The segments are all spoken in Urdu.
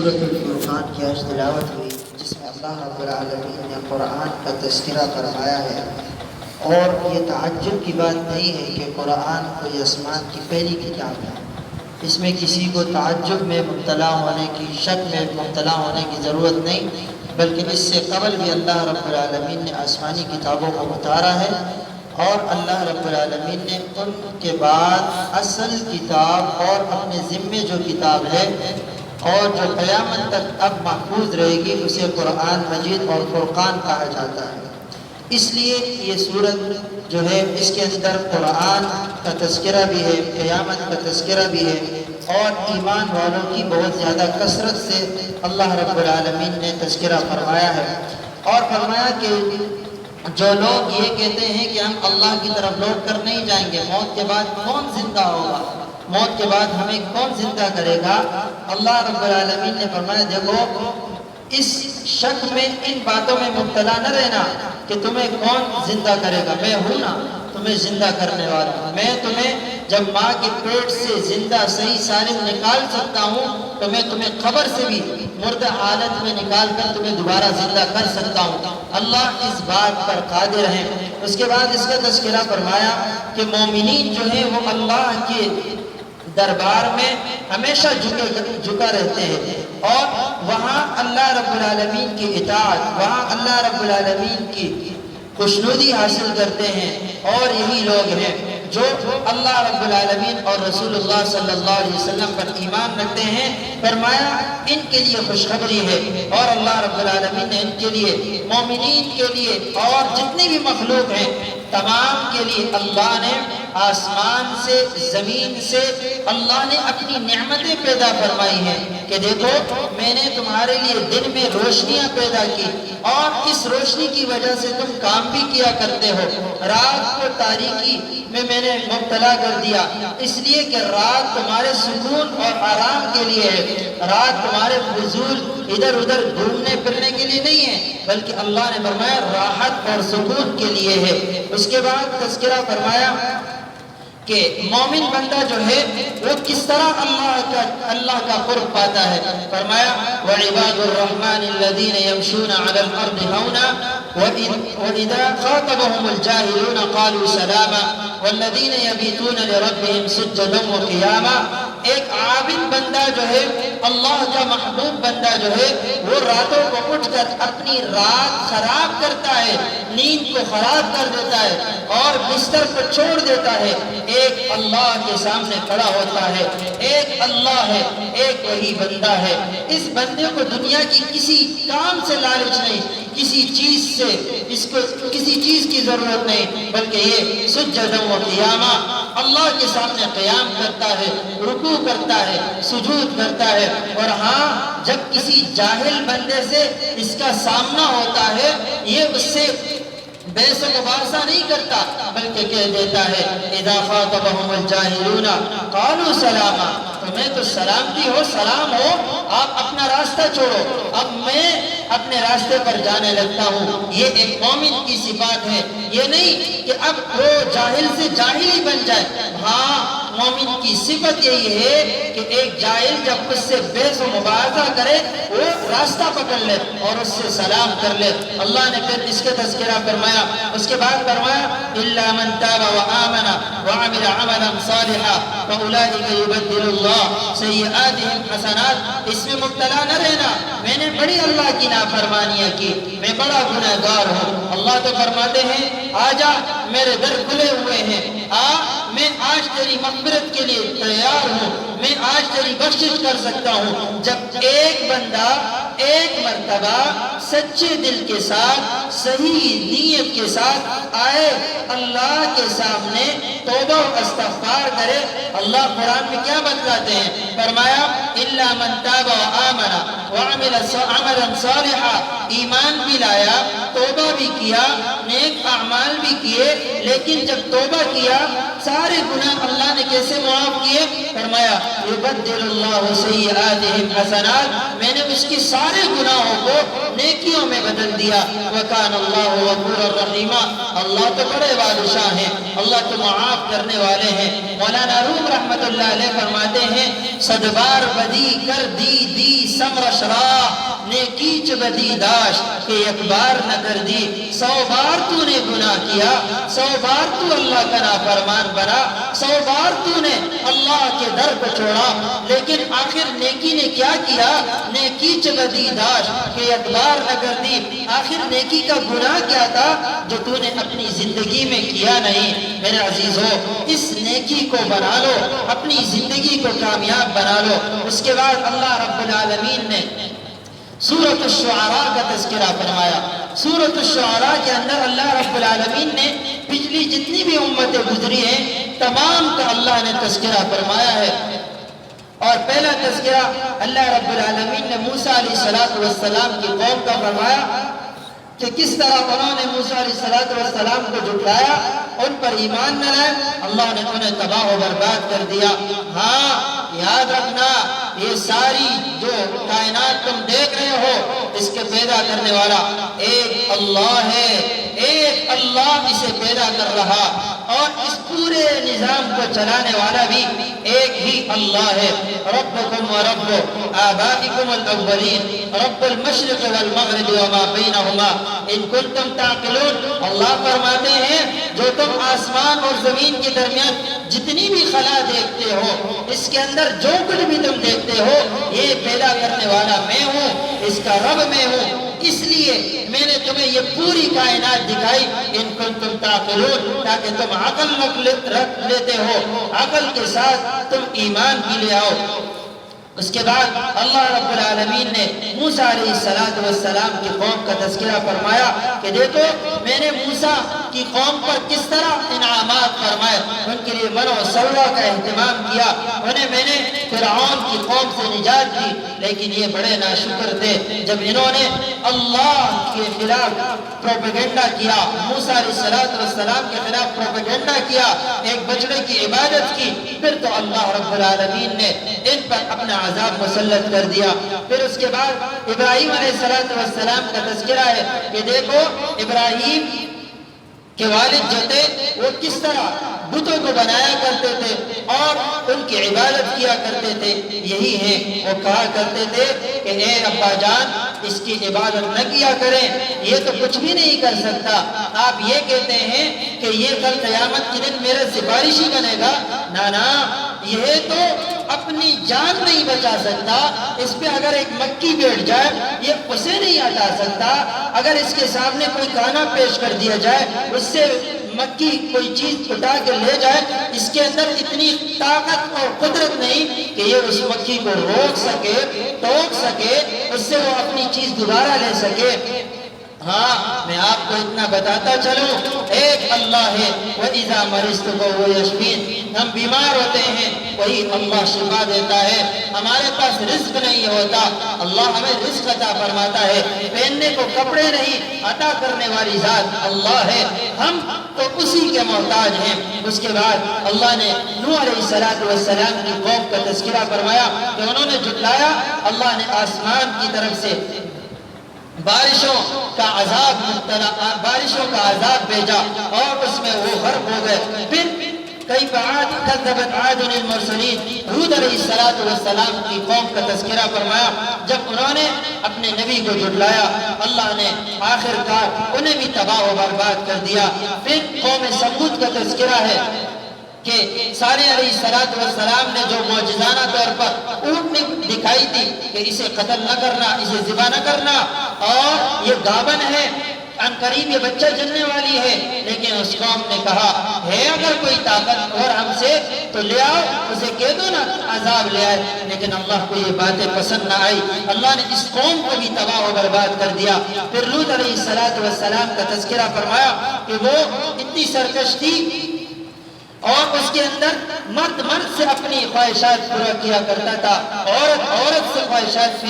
سورۃ الفرقان کی آج تلاوت ہوئی، جس میں اللہ رب العالمین نے قرآن کا تذکرہ فرمایا ہے۔ اور یہ تعجب کی بات نہیں ہے کہ قرآن کوئی آسمان کی پہلی کتاب ہے۔ اس میں کسی کو تعجب میں مبتلا ہونے کی، شک میں مبتلا ہونے کی ضرورت نہیں، بلکہ اس سے قبل بھی اللہ رب العالمین نے آسمانی کتابوں کو اتارا ہے، اور اللہ رب العالمین نے ان کے بعد اصل کتاب اور اپنے ذمے جو کتاب ہے اور جو قیامت تک اب محفوظ رہے گی، اسے قرآن مجید اور فرقان کہا جاتا ہے۔ اس لیے یہ سورت جو ہے، اس کے اندر قرآن کا تذکرہ بھی ہے، قیامت کا تذکرہ بھی ہے، اور ایمان والوں کی بہت زیادہ کثرت سے اللہ رب العالمین نے تذکرہ فرمایا ہے۔ اور فرمایا کہ جو لوگ یہ کہتے ہیں کہ ہم اللہ کی طرف لوٹ کر نہیں جائیں گے، موت کے بعد کون زندہ ہوگا، موت کے بعد ہمیں کون زندہ کرے گا، اللہ رب العالمین نے فرمایا دیکھو، اس شک میں، ان باتوں میں مبتلا نہ رہنا کہ تمہیں کون زندہ کرے گا۔ میں ہوں نا تمہیں زندہ کرنے والا، میں تمہیں جب ماں کے پیٹ سے زندہ صحیح سالم نکال سکتا ہوں تو میں تمہیں قبر سے بھی مردہ حالت میں نکال کر تمہیں دوبارہ زندہ کر سکتا ہوں۔ اللہ اس بات پر قادر ہے۔ اس کے بعد اس کا تذکرہ فرمایا کہ مومنین جو ہیں وہ اللہ کے دربار میں ہمیشہ جھکا رہتے ہیں، اور وہاں اللہ رب العالمین کی اطاعت، وہاں اللہ رب العالمین کی خوشنودی حاصل کرتے ہیں، اور یہی لوگ ہیں جو اللہ رب العالمین اور رسول اللہ صلی اللہ علیہ وسلم پر ایمان رکھتے ہیں۔ فرمایا ان کے لیے خوشخبری ہے، اور اللہ رب العالمین نے ان کے لیے، مومنین کے لیے اور جتنی بھی مخلوق ہیں تمام کے لیے اللہ نے آسمان سے، زمین سے اللہ نے اپنی نعمتیں پیدا فرمائی ہیں کہ دیکھو میں نے تمہارے لیے دن میں روشنیاں پیدا کی، اور اس روشنی کی وجہ سے تم کام بھی کیا کرتے ہو۔ رات کو تاریکی میں نے مبتلا کر دیا، اس لیے کہ رات تمہارے سکون اور آرام کے لیے ہے، رات تمہارے فضول ادھر ادھر گھومنے پھرنے کے لیے نہیں ہے، بلکہ اللہ نے فرمایا راحت اور سکون کے لیے ہے۔ اس کے بعد تذکرہ فرمایا کہ مومن بندہ جو ہے وہ کس طرح اللہ کا قرب پاتا ہے۔ فرمایا وَعِبَادُ الرَّحْمَنِ الَّذِينَ يَمْشُونَ عَلَى الْأَرْضِ هَوْنًا وَإِذَا خَاطَبَهُمُ الْجَاهِلُونَ قَالُوا سَلَامًا وَالَّذِينَ يَبِيتُونَ لِرَبِّهِمْ سُجَّدًا وَقِيَامًا۔ ایک عابد بندہ جو ہے، اللہ کا محبوب بندہ جو ہے، وہ راتوں کو اٹھ کر اپنی رات خراب کرتا ہے، نیند کو خراب کر دیتا ہے اور بستر پر چھوڑ دیتا ہے، ایک اللہ کے سامنے کھڑا ہوتا ہے۔ ایک اللہ ہے، ایک وہی بندہ ہے۔ اس بندے کو دنیا کی کسی کام سے لالچ نہیں، کسی چیز سے اس کو کسی چیز کی ضرورت نہیں، بلکہ یہ سجدہ و قیامہ اللہ کے سامنے قیام کرتا ہے، رکوع کرتا ہے، سجود کرتا ہے۔ اور ہاں، جب کسی جاہل بندے سے اس کا سامنا ہوتا ہے، یہ اس سے بحث و مباحثہ نہیں کرتا، بلکہ کہہ دیتا ہے اذا خاطبهم الجاہلون قالوا سلاما، تمہیں تو سلامتی ہو، سلام ہو، آپ اپنا راستہ چھوڑو، اب میں اپنے راستے پر جانے لگتا ہوں۔ یہ ایک مومن کی صفات ہے، یہ نہیں کہ اب وہ جاہل سے جاہل ہی بن جائے۔ ہاں، مومن کی صفت یہی ہے کہ ایک جاہل جب اس سے بحث و مباحثہ کرے وہ راستہ پکڑ لے اور اس سے سلام کر لے۔ اللہ نے پھر اس کے تذکرہ فرمایا، اس کے بعد فرمایا الا من تاب وآمن وعمل عملا صالحا فاولئک یبدل اللہ سیئاتهم حسنات۔ اس میں مبتلا نہ رہنا، میں نے بڑی اللہ کی نافرمانیاں کی، میں بڑا گنہگار ہوں۔ اللہ تو فرماتے ہیں آجا میرے در کھلے ہوئے ہیں، میں آج تیری مغفرت کے لیے تیار ہوں، میں آج تیری بخشش کر سکتا ہوں۔ جب ایک بندہ ایک مرتبہ سچے دل کے ساتھ، صحیح نیت کے ساتھ آئے اللہ کے سامنے، توبہ و استغفار کرے، اللہ قرآن میں کیا بتلاتے ہیں؟ فرمایا الا من تاب وآمن وعمل عملا صالحا، ایمان بھی لایا، توبہ بھی کیا، نیک اعمال بھی کیے، لیکن جب توبہ کیا سارے گناہ اللہ نے کیسے معاف کیے؟ فرمایا یبدل اللہ سیئاتہم حسنات، میں نے اس کی سارے گناہوں کو نیکیوں میں بدل دیا۔ وکان اللہ غفورا رحیما، اللہ تو بڑے بادشاہ ہیں، اللہ تو معاف کرنے والے ہیں۔ مولانا روم رحمت اللہ علیہ فرماتے ہیں صد بار بدی کر دی سمرش راہ، نیکی چ بدی داش کہ ایک بار نہ کر دی۔ 100 بار تو نے گناہ کیا، 100 بار تو اللہ کا نافرمان بنا، 100 بار تو نے اللہ کے در کو چھوڑا، لیکن آخر نیکی نے کیا کیا؟ نیکی چ بدی داش کہ ایک بار نہ کر دی۔ آخر نیکی کا گناہ کیا تھا جو تو نے اپنی زندگی میں کیا نہیں؟ میرے عزیزو، اس نیکی کو بنا لو، اپنی زندگی کو کامیاب بنا لو۔ اس کے بعد اللہ رب العالمین نے سورۃ الشعراء کا تذکرہ فرمایا۔ سورۃ الشعراء کے اندر اللہ رب العالمین نے پچھلی جتنی بھی امتیں گزری ہیں تمام کا اللہ نے تذکرہ فرمایا ہے۔ اور پہلا تذکرہ اللہ رب العالمین نے موسیٰ علیہ السلام کی قوم کا فرمایا کہ کس طرح انہوں نے موسیٰ علیہ السلام کو جھٹلایا، ان پر ایمان نہ لائے، اللہ نے انہیں تباہ و برباد کر دیا۔ ہاں یاد رکھنا، یہ ساری جو کائنات تم دیکھ رہے ہو اس کے پیدا کرنے والا ایک اللہ ہے، ایک اللہ اسے پیدا کر رہا، اور اس پورے نظام کو چلانے والا بھی ایک ہی اللہ ہے۔ ربکم و رب آبائکم الاولین، رب المشرق والمغرب وما بینہما ان کنتم تعقلون۔ اللہ فرماتے ہیں جو تم آسمان اور زمین کے درمیان جتنی بھی خلا دیکھتے ہو، اس کے اندر جو کچھ بھی تم دیکھتے ہو، یہ پیدا کرنے والا میں ہوں، اس کا رب میں ہوں، اس لیے میں نے تمہیں یہ پوری کائنات دکھائی ان کنتم تعقلون، تاکہ تم عقل رکھ لیتے ہو، عقل کے ساتھ تم ایمان بھی لے آؤ۔ اس کے بعد اللہ رب العالمین نے موسیٰ علیہ السلام کی قوم کا تذکرہ فرمایا کہ دیکھو میں نے موسیٰ کی قوم پر کس طرح انعامات فرمائے، ان کے لیے من و سلوہ کا اہتمام کیا، انہیں میں نے فرعون کی قوم سے نجات دی، لیکن یہ بڑے ناشکر تھے۔ جب انہوں نے اللہ کے خلاف پروپیگنڈا کیا، موسیٰ علیہ السلام کے خلاف پروپیگنڈا کیا، ایک بچڑے کی عبادت کی، پھر تو اللہ رب العالمین نے ان پر اپنا عذاب مسلط کر دیا۔ پھر اس کے بعد ابراہیم علیہ السلام کا تذکرہ ہے کہ دیکھو ابراہیم کے والد جو تھے وہ کس طرح بتوں کو بنایا کرتے تھے اور ان کی عبادت کیا کرتے تھے۔ یہی ہے وہ کہا کرتے تھے کہ اے ابا جان اس کی عبادت نہ کیا کریں، یہ تو کچھ بھی نہیں کر سکتا۔ آپ یہ کہتے ہیں کہ یہ کل قیامت کے دن میرا سفارشی بنے گا، نانا یہ تو اپنی جان نہیں بچا سکتا، اس پہ اگر ایک مکی بیٹھ جائے یہ اسے نہیں ہٹا سکتا، اگر اس کے سامنے کوئی کھانا پیش کر دیا جائے اس سے مکی کوئی چیز اٹھا کے لے جائے، اس کے اندر اتنی طاقت اور قدرت نہیں کہ یہ اس مکی کو روک سکے، ٹوک سکے، اس سے وہ اپنی چیز دوبارہ لے سکے۔ ہاں میں آپ کو اتنا بتاتا چلوں، ایک اللہ ہے، وَإِذَا مَرِضْتُ فَهُوَ يَشْفِينِ، ہم بیمار ہوتے ہیں وہی اللہ شفا دیتا ہے، ہمارے پاس رزق نہیں ہوتا اللہ ہمیں رزق عطا فرماتا ہے، پہننے کو کپڑے نہیں عطا کرنے والی ذات اللہ ہے، ہم تو اسی کے محتاج ہیں۔ اس کے بعد اللہ نے نوح علیہ السلام کی قوم کا تذکرہ فرمایا کہ انہوں نے جھٹلایا، اللہ نے آسمان کی طرف سے بارشوں کا عذاب بھیجا اور اس میں وہ غرق ہو گئے۔ پھر کیف کذبت عاد المرسلین، ہود علیہ السلام کی قوم کا تذکرہ فرمایا، جب انہوں نے اپنے نبی کو جھٹلایا اللہ نے آخر کار انہیں بھی تباہ و برباد کر دیا۔ پھر قوم سمود کا تذکرہ ہے کہ صالح علیہ السلام نے جو معجزانہ طور پر اونٹنی دکھائی تھی کہ اسے قتل نہ کرنا، اسے ذبح نہ کرنا، اور یہ گابن ہے، ان قریب یہ بچہ جننے والی ہے، لیکن اس قوم نے کہا ہے اگر کوئی طاقت اور ہم سے تو لے آؤ، اسے کہہ دو نا عذاب لے آئے، لیکن اللہ کو یہ باتیں پسند نہ آئی، اللہ نے اس قوم کو بھی تباہ و برباد کر دیا۔ پھر لوط علیہ السلام کا تذکرہ فرمایا کہ وہ اتنی سرکش تھی اور اس کے اندر مرد مرد سے اپنی خواہشات پورا کیا کرتا تھا، عورت عورت سے خواہشات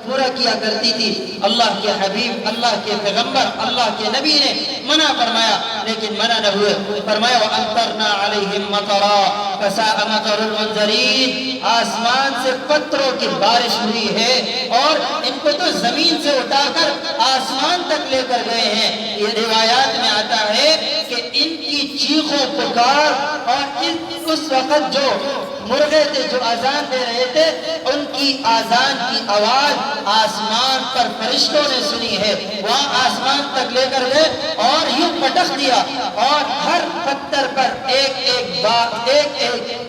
پورا کیا کرتی تھی۔ اللہ کے حبیب، اللہ کے پیغمبر، اللہ کے نبی نے منع فرمایا، لیکن منع نہ ہوئے۔ فرمایا وَأَمْطَرْنَا عَلَيْهِمْ مَطَرًا فَسَاءَ مَطَرُ الْمُنذَرِينَ، آسمان سے پتھروں کی بارش ہوئی ہے اور ان کو تو زمین سے اٹھا کر آسمان تک لے کر گئے ہیں۔ یہ روایات میں آتا ہے کہ ان کی چیخ و پکار اور اس وقت جو مرغے تھے جو اذان دے رہے تھے، ان کی اذان کی آواز آسمان پر فرشتوں نے سنی ہے، وہاں آسمان تک لے کر گئے اور یوں پٹخ دیا، اور ہر پتھر پر ایک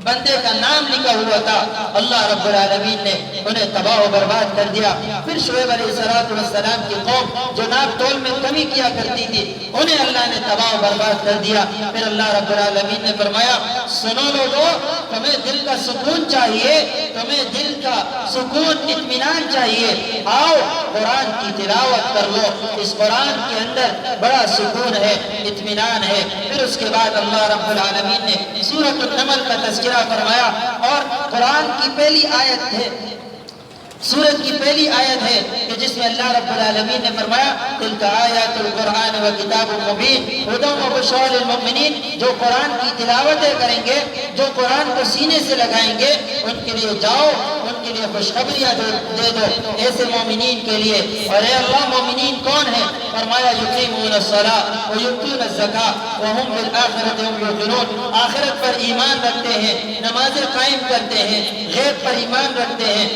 بندے کا نام لکھا ہوا تھا۔ اللہ رب العالمین نے انہیں تباہ و برباد کر دیا۔ پھر شعیب علیہ السلام کی قوم جو ناپ تول میں کمی کیا کرتی تھی، انہیں اللہ نے تباہ و برباد کر دیا۔ پھر اللہ رب العالمین نے فرمایا سنو لوگو، تمہیں دل کا سکون چاہیے، تمہیں دل کا سکون اطمینان چاہیے، آؤ قرآن کی تلاوت کر لو، اس قرآن کے اندر بڑا سکون ہے، اطمینان ہے۔ پھر اس کے بعد اللہ رب العالمین نے سورۃ النمل کا تذکرہ فرمایا، اور قرآن کی پہلی آیت ہے، سورت کی پہلی آیت ہے کہ جس میں اللہ رب العالمین نے فرمایا تلک آیات القرآن و کتاب مبین ہدی و بشریٰ للمؤمنین، جو قرآن کی تلاوتیں کریں گے، جو قرآن کو سینے سے لگائیں گے، ان کے لیے جاؤ، ان کے لیے خوشخبریاں دے دو ایسے مومنین کے لیے۔ اور اے اللہ مومنین کون ہیں؟ فرمایا یقیمون الصلاۃ و یؤتون الزکاۃ وہم بالآخرۃ هم یوقنون، آخرت پر ایمان رکھتے ہیں، نمازیں قائم کرتے ہیں، غیب پر ایمان رکھتے ہیں،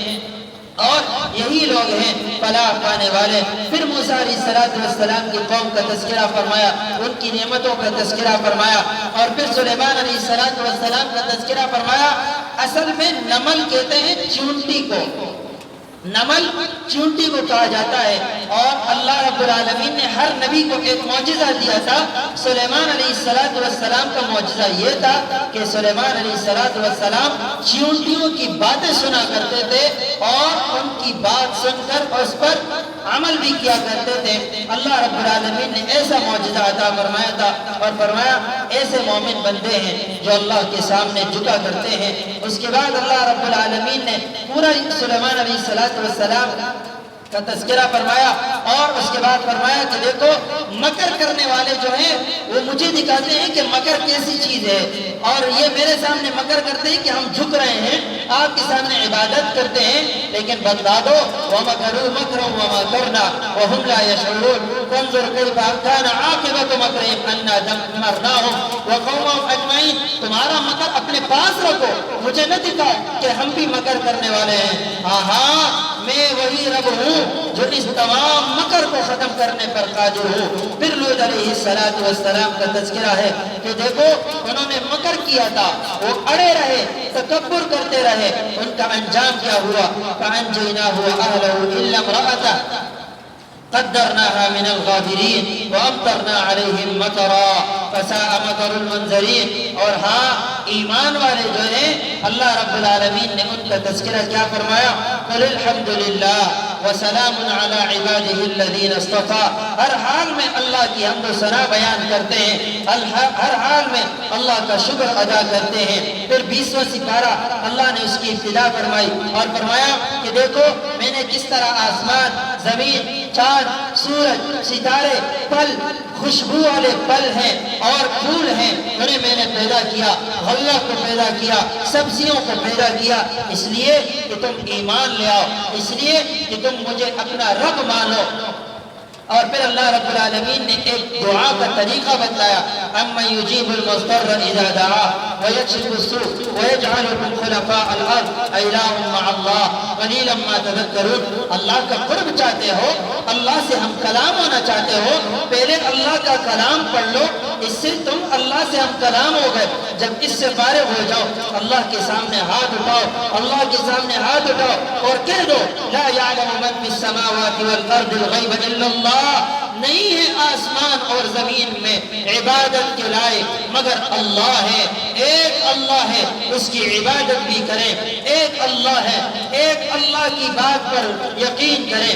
اور یہی لوگ ہیں فلاح پانے والے۔ پھر موسیٰ علیہ السلام کی قوم کا تذکرہ فرمایا، ان کی نعمتوں کا تذکرہ فرمایا، اور پھر سلیمان علیہ السلام کا تذکرہ فرمایا۔ اصل میں نمل کہتے ہیں چونٹی کو، نمل چونٹی کو کہا جاتا ہے، اور اللہ رب العالمین نے ہر نبی کو ایک معجزہ دیا تھا۔ سلیمان علیہ السلام کا معجزہ یہ تھا کہ سلیمان علیہ السلام چونٹیوں کی باتیں سنا کرتے تھے اور ان کی بات سن کر اس پر عمل بھی کیا کرتے تھے۔ اللہ رب العالمین نے ایسا معجزہ عطا فرمایا تھا اور فرمایا ایسے مومن بندے ہیں جو اللہ کے سامنے جھکا کرتے ہیں۔ اس کے بعد اللہ رب العالمین نے پورا سلیمان علیہ السلام کا تذکرہ فرمایا، اور اس کے بعد فرمایا کہ دیکھو مکر کرنے والے جو ہیں وہ مجھے دکھاتے ہیں کہ مکر کیسی چیز ہے، اور یہ میرے سامنے مکر کرتے ہیں کہ ہم جھک رہے ہیں، آپ کے سامنے عبادت کرتے ہیں، لیکن بتلا دو وَمَكَرُوا مَكْرًا وَمَكَرْنَا وَهُمْ لَا يَشْعُرُونَ فَانظُرْ كَيْفَ كَانَ عَاقِبَةُ مَكْرِهِمْ أَنَّا دَمَّرْنَاهُمْ وَقَوْمَهُمْ أَجْمَعِينَ۔ تمہارا مکر اپنے پاس رکھو، مجھے نہ دکھاؤ کہ ہم بھی مکر کرنے والے ہیں۔ ہاں میں وہی رب ہوں جو اس تمام مکر کو ختم کرنے پر قادر ہوں۔ پھر لوط علیہ السلام کا تذکرہ ہے کہ دیکھو انہوں نے مکر کیا تھا، وہ اڑے رہے، تکبر کرتے رہے، ان کا انجام کیا ہوا؟ فَأَنْجَيْنَاهُ وَأَهْلَهُ إِلَّا امْرَأَتَهُ قدرناها من الغابرین وامطرنا علیہم مطرا فساء مطر المنذرین۔ اور ہاں ایمان والے جو ہیں اللہ رب العالمین نے ان کا تذکرہ کیا فرمایا؟ قل الحمد للہ وسلام علی عبادہ الذین اصطفیٰ۔ ہر حال میں اللہ کی حمد و ثنا بیان کرتے ہیں، ہر حال میں اللہ کا شکر ادا کرتے ہیں۔ پھر 20واں سپارہ اللہ نے اس کی ابتدا فرمائی اور فرمایا کہ دیکھو میں نے کس طرح آسمان، زمین، چاند، سورج، ستارے، پھل، خوشبو والے پھل ہیں اور پھول ہیں، انہیں میں نے پیدا کیا، غلہ کو پیدا کیا، سبزیوں کو پیدا کیا، اس لیے کہ تم ایمان لے آؤ، اس لیے کہ تم مجھے اپنا رب مانو۔ اور پھر اللہ رب العالمین نے ایک دعا کا طریقہ بتلایا، اَمَّن يُجِيبُ الْمُضْطَرَّ إِذَا دَعَاهُ وَيَكْشِفُ السُّوءَ وَيَجْعَلُكُمْ خُلَفَاءَ الْأَرْضِ أَإِلَٰهٌ مَّعَ اللَّهِ قَلِيلًا مَّا تَذَكَّرُونَ۔ اللہ کا قرب چاہتے ہو، اللہ سے ہم کلام ہونا چاہتے ہو، پہلے اللہ کا کلام پڑھ لو، اس سے تم اللہ سے ہم کلام ہو گئے۔ جب اس سے فارغ ہو جاؤ اللہ کے سامنے ہاتھ اٹھاؤ، اللہ کے سامنے ہاتھ اٹھاؤ اور کہہ دو لا يعلم من في السماوات والارض الغیب الا اللہ، نہیں ہے آسمان اور زمین میں عبادت کے لائق مگر اللہ ہے، ایک اللہ ہے، اس کی عبادت بھی کریں، ایک اللہ ہے، ایک اللہ کی بات پر یقین کریں۔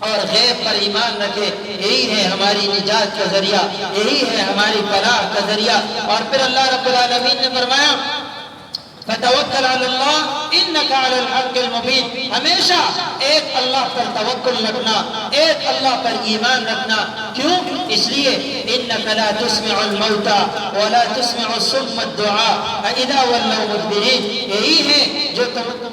اور غیب پر ایمان رکھے، یہی ہے ہماری نجات کا ذریعہ، یہی ہے ہماری فلاح کا ذریعہ۔ اور پھر اللہ رب العالمین نے فرمایا فَتَوَكَّلْ عَلَى اللَّهِ إِنَّكَ عَلَى الْحَقِّ الْمُبِينِ، ہمیشہ ایک اللہ پر توکل رکھنا، ایک اللہ پر ایمان رکھنا۔ کیوں؟ اس لیے إِنَّكَ لَا تُسْمِعُ الْمَوْتَى وَلَا تُسْمِعُ الصُّمَّ الدُّعَاءَ إِذَا وَلَّوْا مُدْبِرِينَ، یہی ہے جو تم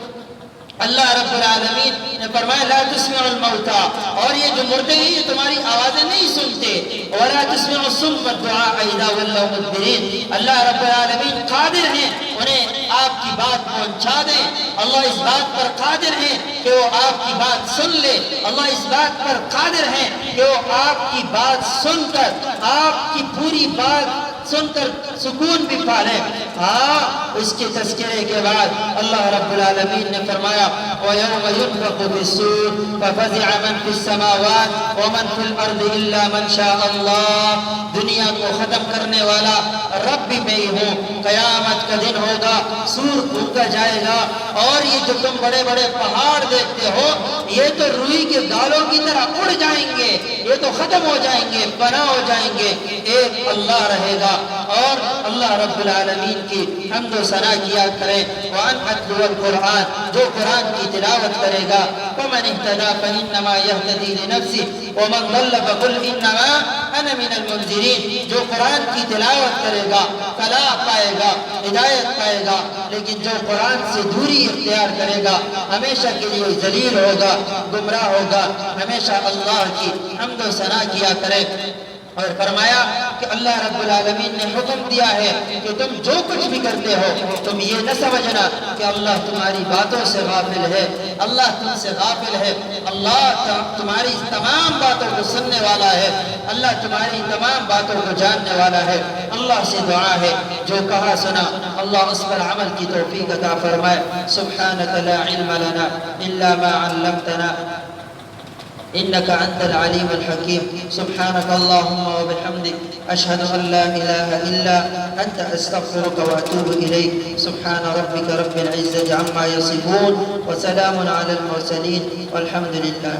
اللہ رب العالمین نے فرمایا لا تسمع الموتى، اور یہ جو مردے ہیں یہ تمہاری آوازیں نہیں سنتے، ولا تسمع الصم الدعاء اذا ولوا مدبرین، اللہ رب العالمین قادر ہیں انہیں آپ کی بات پہنچا دیں، اللہ اس بات پر قادر ہیں کہ وہ آپ کی بات سن لے، اللہ اس بات پر قادر ہیں کہ وہ آپ کی بات سن کر آپ کی پوری بات سن کر سکون بھی پالے۔ ہاں، اس کے تذکرے کے بعد اللہ رب العالمین نے فرمایا وَيَوْمَ يُنفَخُ فِي الصُّورِ فَفَزِعَ مَنْ فِي السَّمَاوَاتِ وَمَنْ فِي الْأَرْضِ إِلَّا مَنْ شَاءَ اللَّهُ، دنیا کو ختم کرنے والا رب بھی میں ہی ہوں، قیامت کا دن ہوگا، سور پھونکا جائے گا، اور یہ جو تم بڑے بڑے پہاڑ دیکھتے ہو یہ تو روئی کے گالوں کی طرح اڑ جائیں گے، یہ تو ختم ہو جائیں گے، فنا ہو جائیں گے، ایک اللہ رہے گا۔ اور اللہ رب العالمین کی حمد و ثنا کیا کرے، وَأَنْ أَتْلُوَ الْقُرْآنَ، جو قرآن کی تلاوت کرے گا، فَمَنِ اهْتَدَى فَإِنَّمَا يَهْتَدِي لِنَفْسِهِ وَمَنْ ضَلَّ فَقُلْ إِنَّمَا أَنَا مِنَ الْمُنذِرِينَ، جو قرآن کی تلاوت کرے گا فلاح پائے گا، ہدایت پائے گا، لیکن جو قرآن سے دوری اختیار کرے گا ہمیشہ کے لیے ذلیل ہوگا، گمراہ ہوگا۔ ہمیشہ اللہ کی حمد و ثنا کیا کرے۔ اور فرمایا کہ اللہ رب العالمین نے حکم دیا ہے کہ تم جو کچھ بھی کرتے ہو تم یہ نہ سمجھنا کہ اللہ تمہاری باتوں سے غافل ہے، اللہ تم سے غافل ہے، اللہ تمہاری تمام باتوں کو سننے والا ہے، اللہ تمہاری تمام باتوں کو جاننے والا ہے۔ اللہ سے دعا ہے جو کہا سنا اللہ اس پر عمل کی توفیق عطا فرمائے۔ سبحانک لا علم لنا الا ما علمتنا إنك أنت العليم الحكيم، سبحانك اللهم وبحمدك أشهد أن لا إله إلا أنت أستغفرك وأتوب إليك، سبحان ربك رب العزة عما يصفون وسلام على المرسلين والحمد لله.